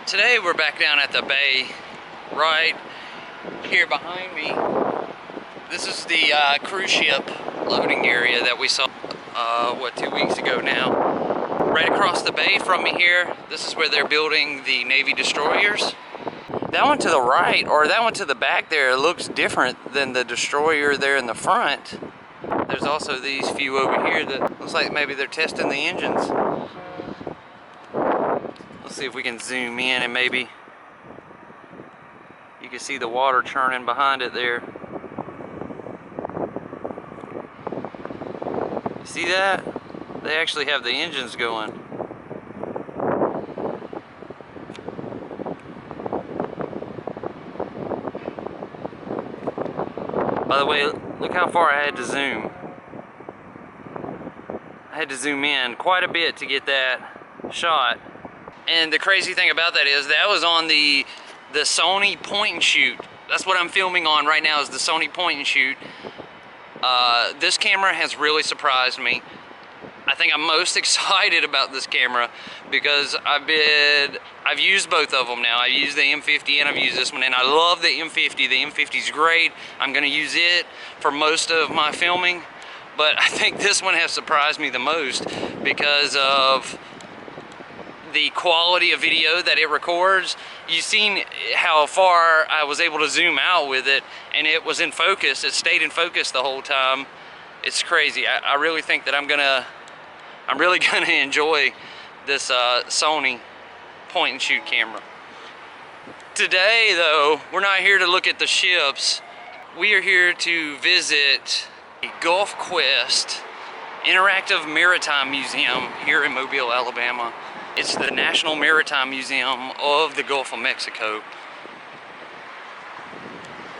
Today we're back down at the bay right here behind me. This is the cruise ship loading area that we saw 2 weeks ago now. Right across the bay from me here, this is where they're building the Navy destroyers. That one to the right, or that one to the back there, looks different than the destroyer there in the front. There's also these few over here that looks like maybe they're testing the engines. Let's see if we can zoom in and maybe you can see the water churning behind it there. You see that? They actually have the engines going. By the way, look how far I had to zoom. I had to zoom in quite a bit to get that shot. And the crazy thing about that is that was on the Sony point and shoot. That's what I'm filming on right now, is the Sony point and shoot. This camera has really surprised me. I think I'm most excited about this camera because I've used both of them now. I've used the M50 and I've used this one, and I love the M50. The M50 is great. I'm gonna use it for most of my filming, but I think this one has surprised me the most because of the quality of video that it records. You've seen how far I was able to zoom out with it, and it was in focus. It stayed in focus the whole time. It's crazy. I really think that I'm really gonna enjoy this Sony point and shoot camera. Today though, we're not here to look at the ships. We are here to visit the Gulf Quest Interactive Maritime Museum here in Mobile, Alabama. It's the National Maritime Museum of the Gulf of Mexico.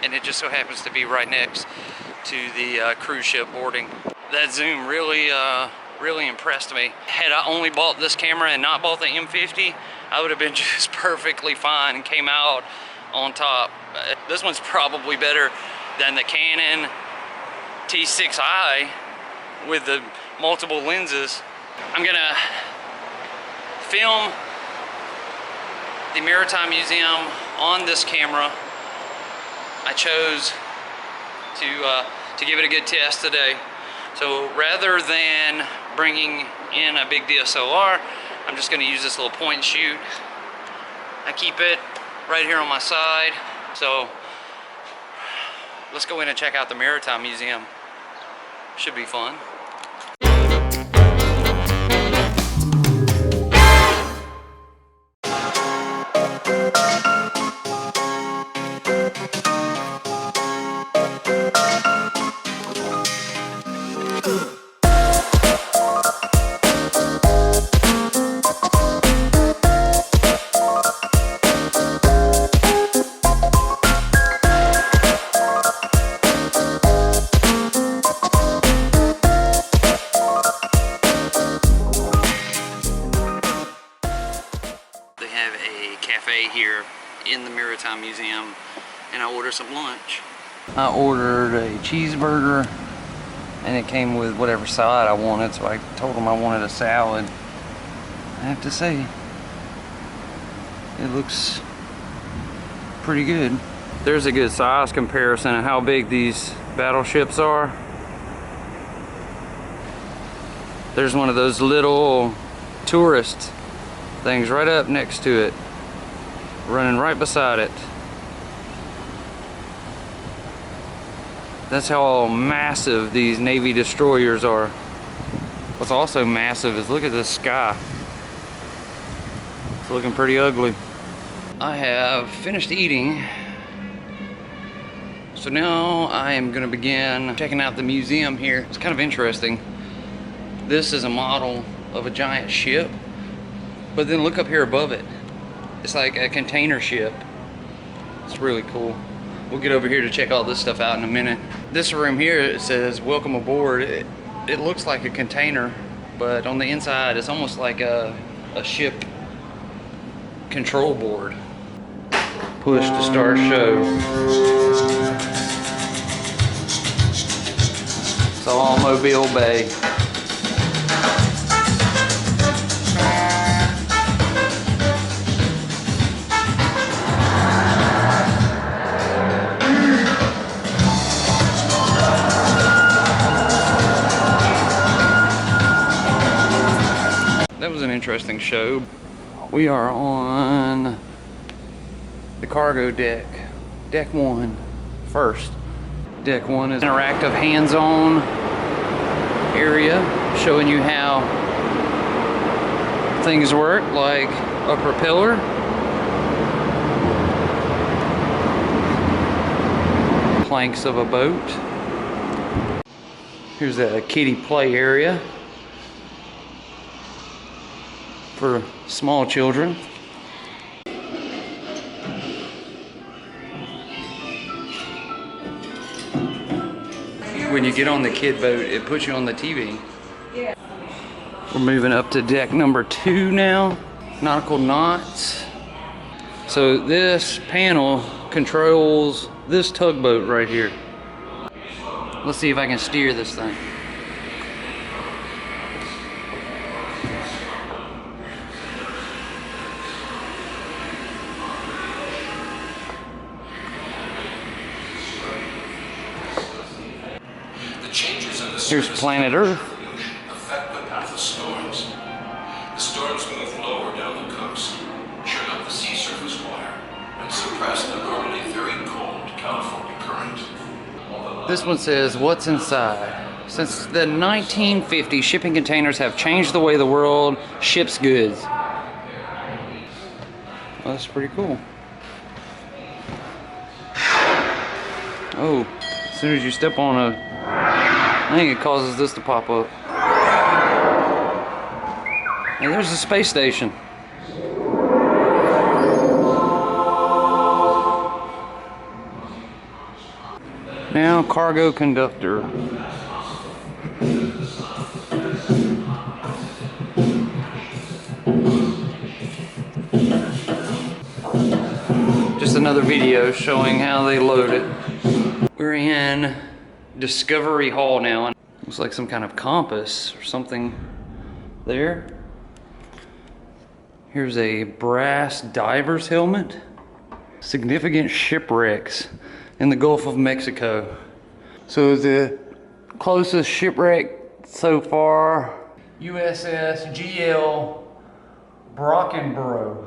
And it just so happens to be right next to the cruise ship boarding. That zoom really impressed me. Had I only bought this camera and not bought the M50, I would have been just perfectly fine and came out on top. This one's probably better than the Canon T6i with the multiple lenses. I'm gonna film the Maritime Museum on this camera. I chose to give it a good test today. So rather than bringing in a big DSLR, I'm just going to use this little point and shoot. I keep it right here on my side. So let's go in and check out the Maritime Museum. Should be fun. Here in the Maritime Museum, and I ordered some lunch. I ordered a cheeseburger and it came with whatever salad I wanted, so I told them I wanted a salad. I have to say, it looks pretty good. There's a good size comparison of how big these battleships are. There's one of those little tourist things right up next to it, running right beside it. That's how massive these Navy destroyers are. What's also massive is look at this sky. It's looking pretty ugly. I have finished eating, so now I am going to begin checking out the museum here. It's kind of interesting. This is a model of a giant ship, but then look up here above it. It's like a container ship. It's really cool. We'll get over here to check all this stuff out in a minute. This room here, it says welcome aboard. It looks like a container, but on the inside it's almost like a ship control board. Push to start show. It's all Mobile Bay. interesting show. We are on the cargo deck, deck 1 first. Deck 1 is an interactive hands-on area showing you how things work, like a propeller, planks of a boat. Here's a kiddie play area for small children. When you get on the kid boat, it puts you on the TV. We're moving up to deck number 2 now, nautical knots. So this panel controls this tugboat right here. Let's see if I can steer this thing. Here's planet Earth. Affect the path of storms. The storms move lower down the coast, churn up the sea surface water, and suppress the normally very cold California current. This one says, what's inside? Since the 1950s, shipping containers have changed the way the world ships goods. Well, that's pretty cool. Oh, as soon as you step on a, I think it causes this to pop up. And there's the space station. Now, cargo conductor. Just another video showing how they load it. We're in Discovery Hall now. Looks like some kind of compass or something there. Here's a brass diver's helmet. Significant shipwrecks in the Gulf of Mexico. So the closest shipwreck so far, USS GL Brockenborough.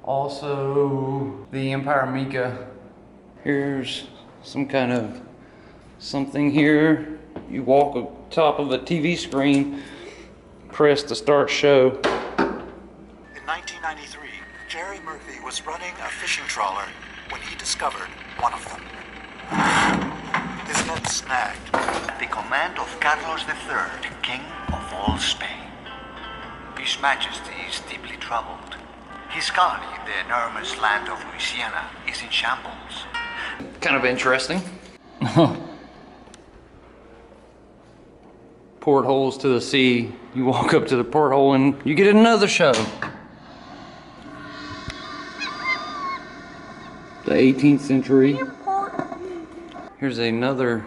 Also the Empire Mika. Here's some kind of something here. You walk on top of a TV screen, press to start show. In 1993, Jerry Murphy was running a fishing trawler when he discovered one of them. His net snagged at the command of Carlos III, King of all Spain. His Majesty is deeply troubled. His colony, the enormous land of Louisiana, is in shambles. Kind of interesting. Portholes to the sea. You walk up to the porthole and you get another show. The 18th century. Here's another,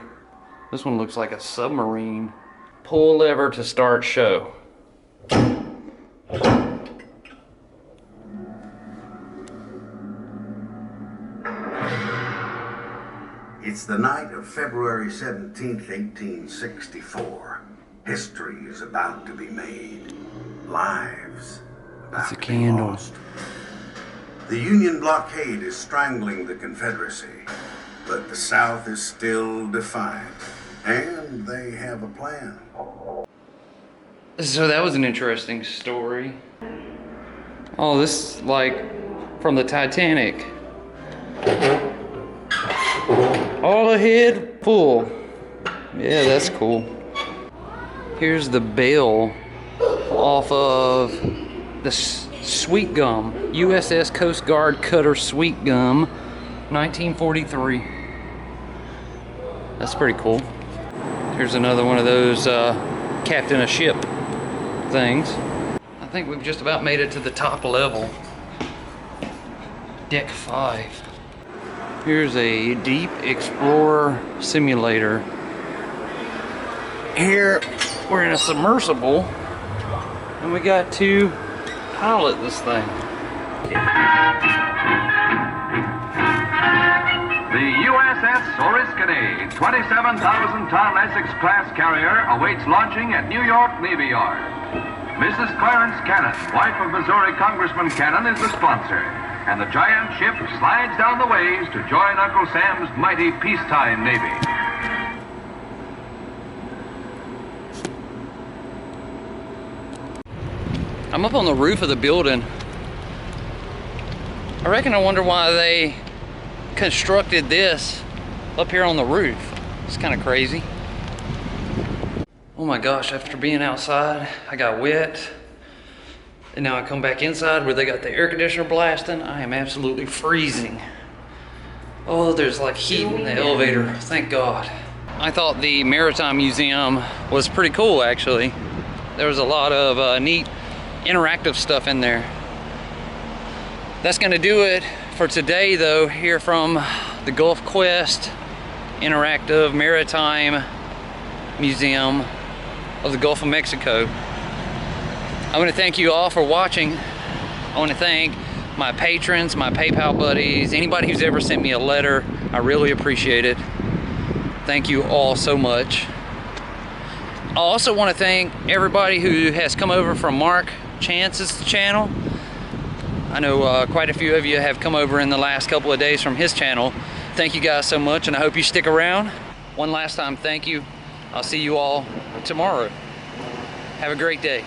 this one looks like a submarine. Pull lever to start show. It's the night of February 17th, 1864. History is about to be made. Lives about to be lost. The Union blockade is strangling the Confederacy, but the South is still defiant, and they have a plan. So that was an interesting story. Oh, this is like from the Titanic. All ahead, full. Yeah, that's cool. Here's the bell off of the Sweet Gum, USS Coast Guard Cutter Sweet Gum, 1943. That's pretty cool. Here's another one of those captain a ship things. I think we've just about made it to the top level. Deck 5. Here's a Deep Explorer simulator. Here we're in a submersible and we got to pilot this thing. The USS Oriskany, 27,000-ton Essex-class carrier, awaits launching at New York Navy Yard. Mrs. Clarence Cannon, wife of Missouri Congressman Cannon, is the sponsor. And the giant ship slides down the ways to join Uncle Sam's mighty peacetime Navy. I'm up on the roof of the building. I wonder why they constructed this up here on the roof. It's kind of crazy. Oh my gosh, after being outside, I got wet. And now I come back inside where they got the air conditioner blasting. I am absolutely freezing. Oh, there's like heat in the elevator, thank God. I thought the Maritime Museum was pretty cool actually. There was a lot of neat interactive stuff in there. That's gonna do it for today though, here from the Gulf Quest Interactive Maritime Museum of the Gulf of Mexico. I want to thank you all for watching. I want to thank my patrons, my PayPal buddies, anybody who's ever sent me a letter. I really appreciate it. Thank you all so much. I also want to thank everybody who has come over from Mark Chance's channel. I know quite a few of you have come over in the last couple of days from his channel. Thank you guys so much, and I hope you stick around. One last time, thank you. I'll see you all tomorrow. Have a great day.